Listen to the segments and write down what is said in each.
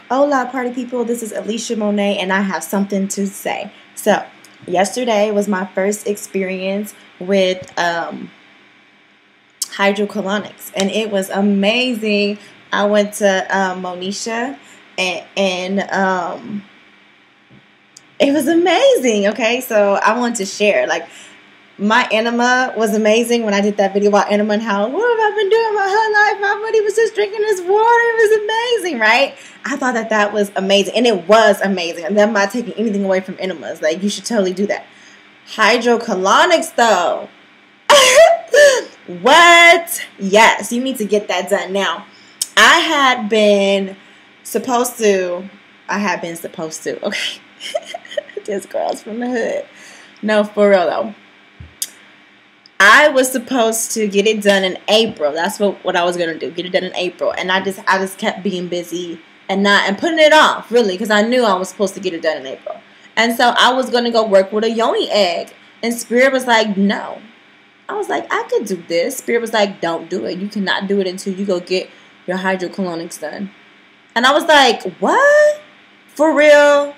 Hola, party people. This is Alicia Monet, and I have something to say. So, yesterday was my first experience with hydrocolonics, and it was amazing. I went to Monisha, and it was amazing. Okay, so I want to share. Like, my enema was amazing when I did that video about enema and how, what have I been doing my whole life? My buddy was just drinking this water. It was amazing, right? I thought that was amazing, and it was amazing. And I'm not taking anything away from enemas. Like, you should totally do that. Hydrocolonics, though. What? Yes, you need to get that done. Now, I had been supposed to, okay? This girl's from the hood. No, for real, though. I was supposed to get it done in April. That's what I was gonna do. Get it done in April, and I just kept being busy and putting it off, really, because I knew I was supposed to get it done in April. And so I was gonna go work with a yoni egg, and Spirit was like, no. I was like, I could do this. Spirit was like, don't do it. You cannot do it until you go get your hydrocolonics done. And I was like, what? For real?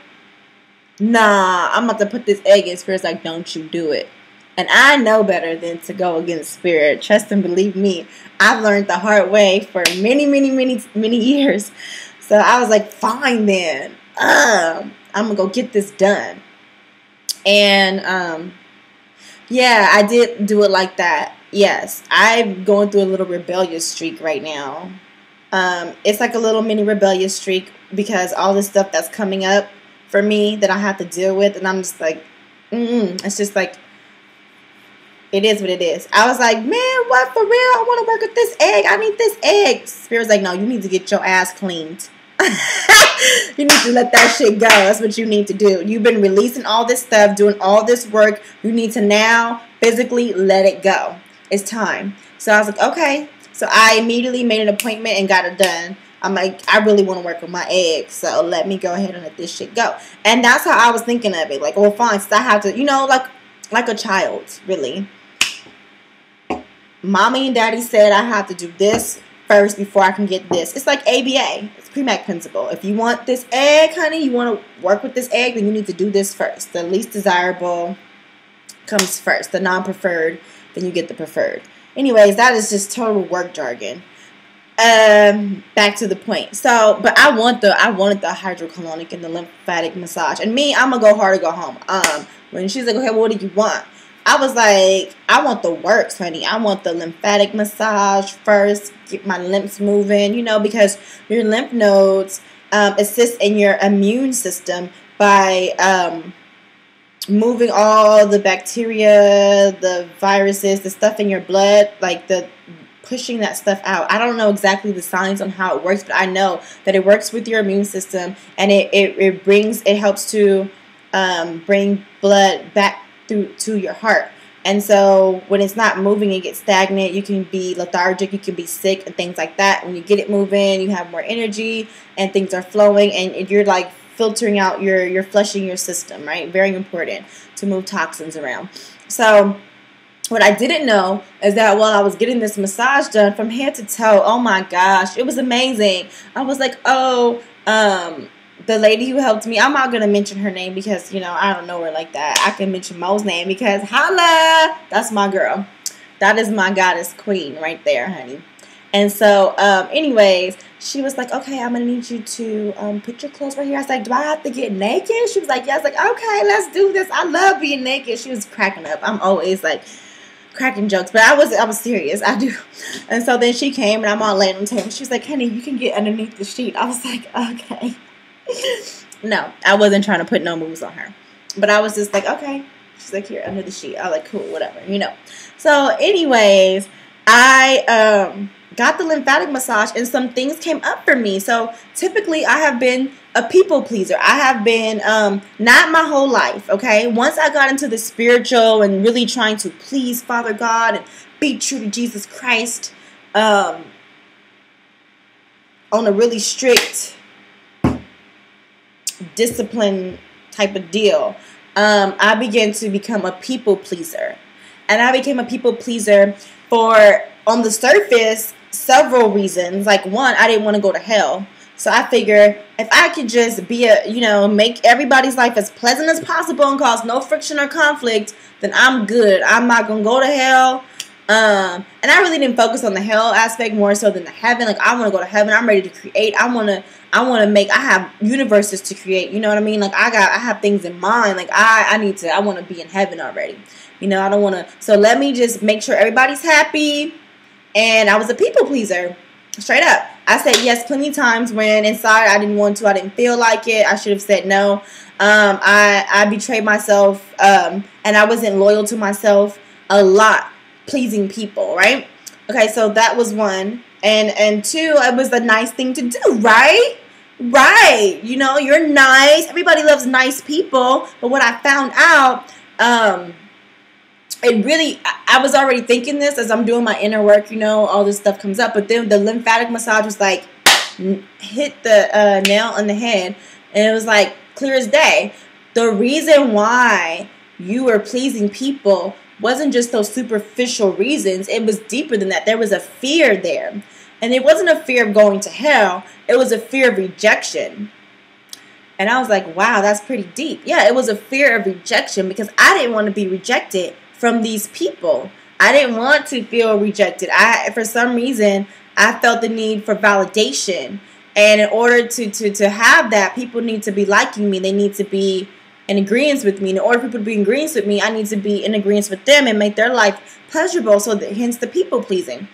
Nah, I'm about to put this egg in. Spirit's like, don't you do it. And I know better than to go against Spirit. Trust and believe me. I've learned the hard way for many, many, many, many years. So I was like, fine then. I'm going to go get this done. And, yeah, I did do it like that. Yes, I'm going through a little rebellious streak right now. It's like a little mini rebellious streak because all this stuff that's coming up for me that I have to deal with. And I'm just like, it's just like, it is what it is. I was like, man, what, for real? I want to work with this egg. I need this egg. Spirit's like, no, you need to get your ass cleaned. You need to let that shit go. That's what you need to do. You've been releasing all this stuff, doing all this work. You need to now physically let it go. It's time. So I was like, okay. So I immediately made an appointment and got it done. I'm like, I really want to work with my egg, so let me go ahead and let this shit go. And that's how I was thinking of it. Like, well, fine, so I have to, like a child, really. Mommy and daddy said I have to do this first before I can get this. It's like ABA. It's pre-med principle. If you want this egg, honey, you want to work with this egg, then you need to do this first. The least desirable comes first. The non-preferred, then you get the preferred. Anyways, that is just total work jargon. Back to the point. So, but I wanted the hydrocolonic and the lymphatic massage. And me, I'm going to go hard or go home. When she's like, okay, well, what do you want? I was like, I want the works, honey. I want the lymphatic massage first, get my lymphs moving, because your lymph nodes assist in your immune system by moving all the bacteria, the viruses, the stuff in your blood, like pushing that stuff out. I don't know exactly the science on how it works, but I know that it works with your immune system, and it helps to bring blood back to your heart. And so when it's not moving, it gets stagnant. You can be lethargic, you can be sick and things like that. When you get it moving, you have more energy and things are flowing, and you're like filtering out you're flushing your system, right? Very important to move toxins around. So what I didn't know is that while I was getting this massage done from head to toe, oh my gosh, it was amazing. I was like, the lady who helped me, I'm not going to mention her name because, I don't know her like that. I can mention Mo's name because, holla, that's my girl. That is my goddess queen right there, honey. And so, anyways, she was like, okay, I'm going to need you to put your clothes right here. I was like, do I have to get naked? She was like, yeah. I was like, okay, let's do this. I love being naked. She was cracking up. I'm always like cracking jokes, but I was serious. I do. And so then she came and I'm all laying on the table. She was like, honey, you can get underneath the sheet. I was like, okay. No, I wasn't trying to put no moves on her. But I was just like, okay. She's like, here, under the sheet. I was like, cool, whatever, So, anyways, I got the lymphatic massage and some things came up for me. So, typically, I have been a people pleaser. I have been, not my whole life, okay? Once I got into the spiritual and really trying to please Father God and be true to Jesus Christ, on a really strict discipline type of deal, I began to become a people pleaser. And I became a people pleaser for, on the surface, several reasons. Like, one, I didn't want to go to hell. So I figure if I could just be make everybody's life as pleasant as possible and cause no friction or conflict, then I'm good. I'm not going to go to hell. And I really didn't focus on the hell aspect more so than the heaven. Like, I want to go to heaven. I'm ready to create. I want to I have universes to create. You know what I mean? Like, I have things in mind. Like, I want to be in heaven already. I don't want to. So let me just make sure everybody's happy. And I was a people pleaser. Straight up. I said yes plenty of times when inside I didn't want to. I didn't feel like it. I should have said no. I betrayed myself. And I wasn't loyal to myself a lot. Pleasing people, right? Okay, so that was one. And two, it was a nice thing to do, right? Right. You're nice. Everybody loves nice people. But what I found out, I was already thinking this as I'm doing my inner work, all this stuff comes up. But then the lymphatic massage was like, hit the nail on the head. And it was like, clear as day. The reason why you were pleasing people wasn't just those superficial reasons. It was deeper than that. There was a fear there. And it wasn't a fear of going to hell. It was a fear of rejection. And I was like, wow, that's pretty deep. Yeah, it was a fear of rejection because I didn't want to be rejected from these people. I didn't want to feel rejected. For some reason, I felt the need for validation. And in order to have that, people need to be liking me. They need to be in agreement with me. In order for people to be in agreement with me, I need to be in agreement with them and make their life pleasurable. So hence the people pleasing.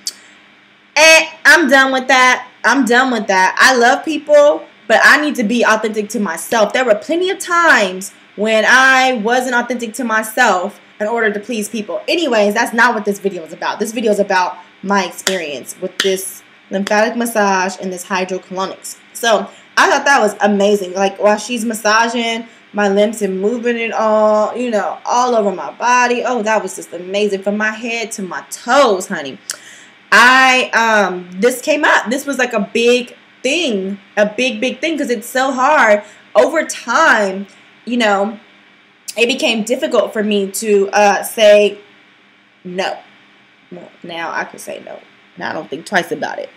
And I'm done with that. I'm done with that. I love people, but I need to be authentic to myself. There were plenty of times when I wasn't authentic to myself in order to please people. Anyways, that's not what this video is about. This video is about my experience with this lymphatic massage and this hydrocolonics. So I thought that was amazing. Like, while she's massaging my limbs and moving it all, all over my body. Oh, that was just amazing. From my head to my toes, honey. This came up. This was like a big thing. A big thing because it's so hard. Over time, it became difficult for me to say no. Now I can say no. Now I don't think twice about it.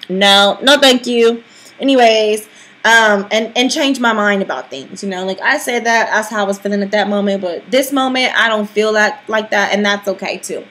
No, thank you. Anyways, and change my mind about things. Like I said that's how I was feeling at that moment, but this moment I don't feel like that, and that's okay too.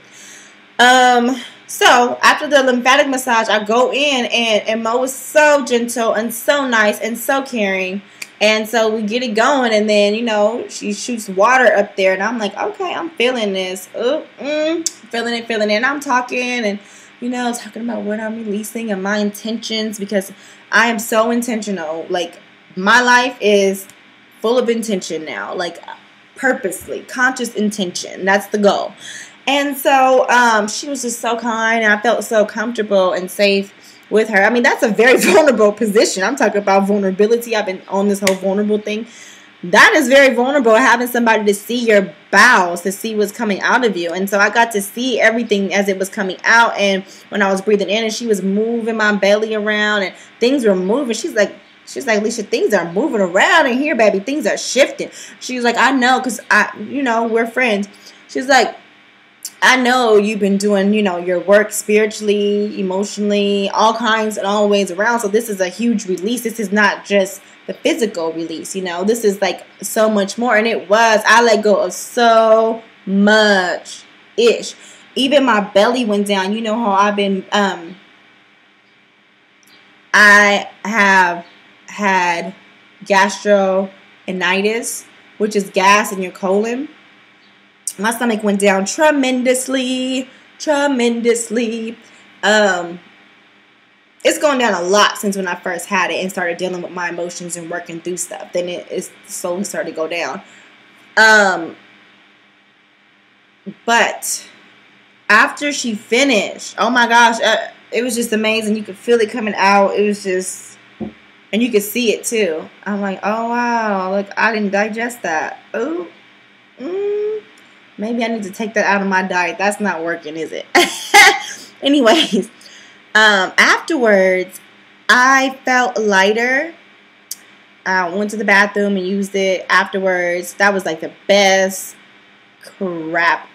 So after the lymphatic massage, I go in and Mo was so gentle and so nice and so caring. And so we get it going, and then, she shoots water up there, and I'm like, okay, I'm feeling this. Feeling it. And I'm talking and, talking about what I'm releasing and my intentions, because I am so intentional. Like, my life is full of intention now, like purposely, conscious intention. That's the goal. And so she was just so kind, and I felt so comfortable and safe with her. I mean, that's a very vulnerable position. I'm talking about vulnerability. I've been on this whole vulnerable thing. That is very vulnerable, having somebody to see your bowels, to see what's coming out of you. And so I got to see everything as it was coming out. And when I was breathing in, and she was moving my belly around, and things were moving. She's like, Alicia, things are moving around in here, baby. Things are shifting. She was like, I know, because we're friends. She's like, I know you've been doing, your work spiritually, emotionally, all kinds and all ways around. So this is a huge release. This is not just the physical release, This is like so much more. And it was. I let go of so much-ish. Even my belly went down. You know how I've been, I have had gastroenteritis, which is gas in your colon. My stomach went down tremendously. It's gone down a lot since when I first had it and started dealing with my emotions and working through stuff. Then it slowly started to go down. But after she finished, oh my gosh, it was just amazing. You could feel it coming out. It was just, and you could see it too. I'm like, oh wow, look, I didn't digest that. Oh, maybe I need to take that out of my diet. That's not working, is it? Anyways, afterwards, I felt lighter. I went to the bathroom and used it afterwards. That was like the best crap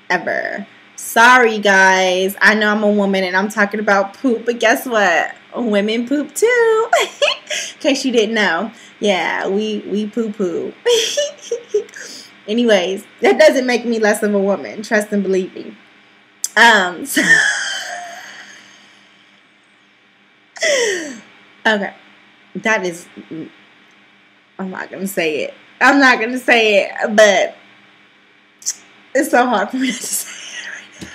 ever. Sorry, guys. I know I'm a woman and I'm talking about poop, but guess what? Women poop too. In case you didn't know. Yeah, we poo-poo. Anyways, that doesn't make me less of a woman. Trust and believe me. So okay. That is... I'm not going to say it. I'm not going to say it, but it's so hard for me to say it right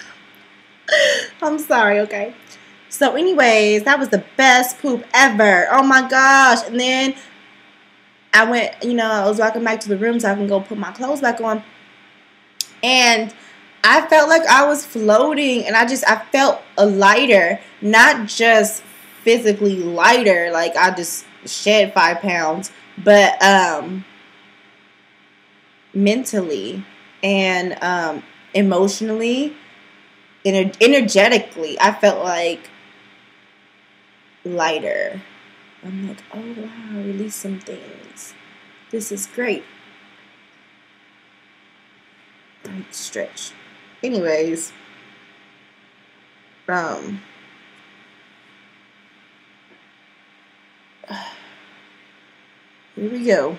now. I'm sorry, okay? So anyways, that was the best poop ever. Oh my gosh. And then I went, I was walking back to the room so I can go put my clothes back on. And I felt like I was floating, and I felt a lighter, not just physically lighter, like I just shed 5 pounds, but mentally and emotionally, energetically, I felt like lighter. I'm like, oh wow, release some things. This is great. I stretch. Anyways, here we go.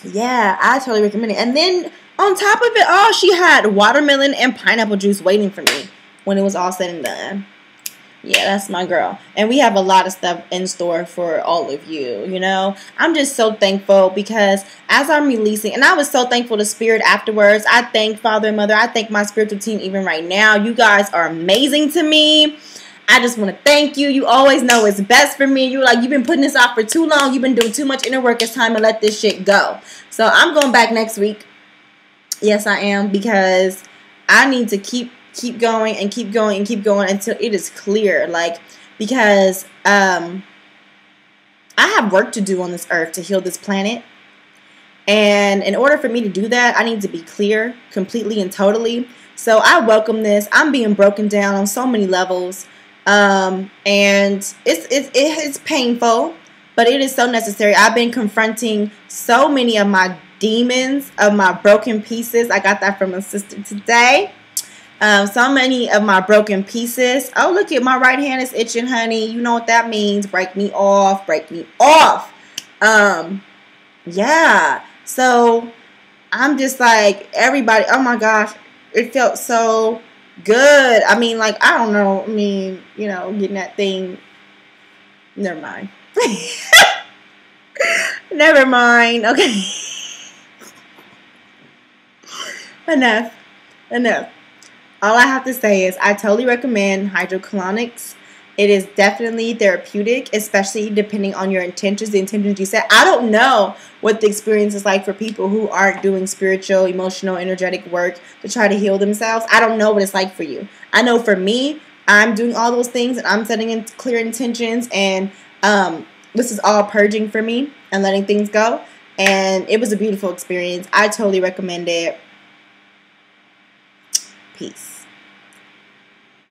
Yeah, I totally recommend it. And then on top of it all, she had watermelon and pineapple juice waiting for me when it was all said and done. Yeah, that's my girl. And we have a lot of stuff in store for all of you, I'm just so thankful because as I'm releasing, and I was so thankful to Spirit afterwards. I thank Father and Mother. I thank my spiritual team even right now. You guys are amazing to me. I just want to thank you. You always know what's best for me. You're like, you've been putting this off for too long. You've been doing too much inner work. It's time to let this shit go. So I'm going back next week. Yes, I am, because I need to keep going and keep going and keep going until it is clear. Like, because I have work to do on this earth to heal this planet. And in order for me to do that, I need to be clear completely and totally. So I welcome this. I'm being broken down on so many levels. And it's painful, but it is so necessary. I've been confronting so many of my demons, of my broken pieces. I got that from a sister today. So many of my broken pieces. Oh, look at my right hand is itching, honey. You know what that means. Break me off. Break me off. Yeah. So I'm just like, everybody, oh my gosh, it felt so good. I mean, like, I don't know. I mean, getting that thing. Never mind. Never mind. Okay. Enough. All I have to say is I totally recommend HydroColonics. It is definitely therapeutic, especially depending on your intentions, the intentions you set. I don't know what the experience is like for people who aren't doing spiritual, emotional, energetic work to try to heal themselves. I don't know what it's like for you. I know for me, I'm doing all those things and I'm setting in clear intentions, and this is all purging for me and letting things go. And it was a beautiful experience. I totally recommend it. Peace.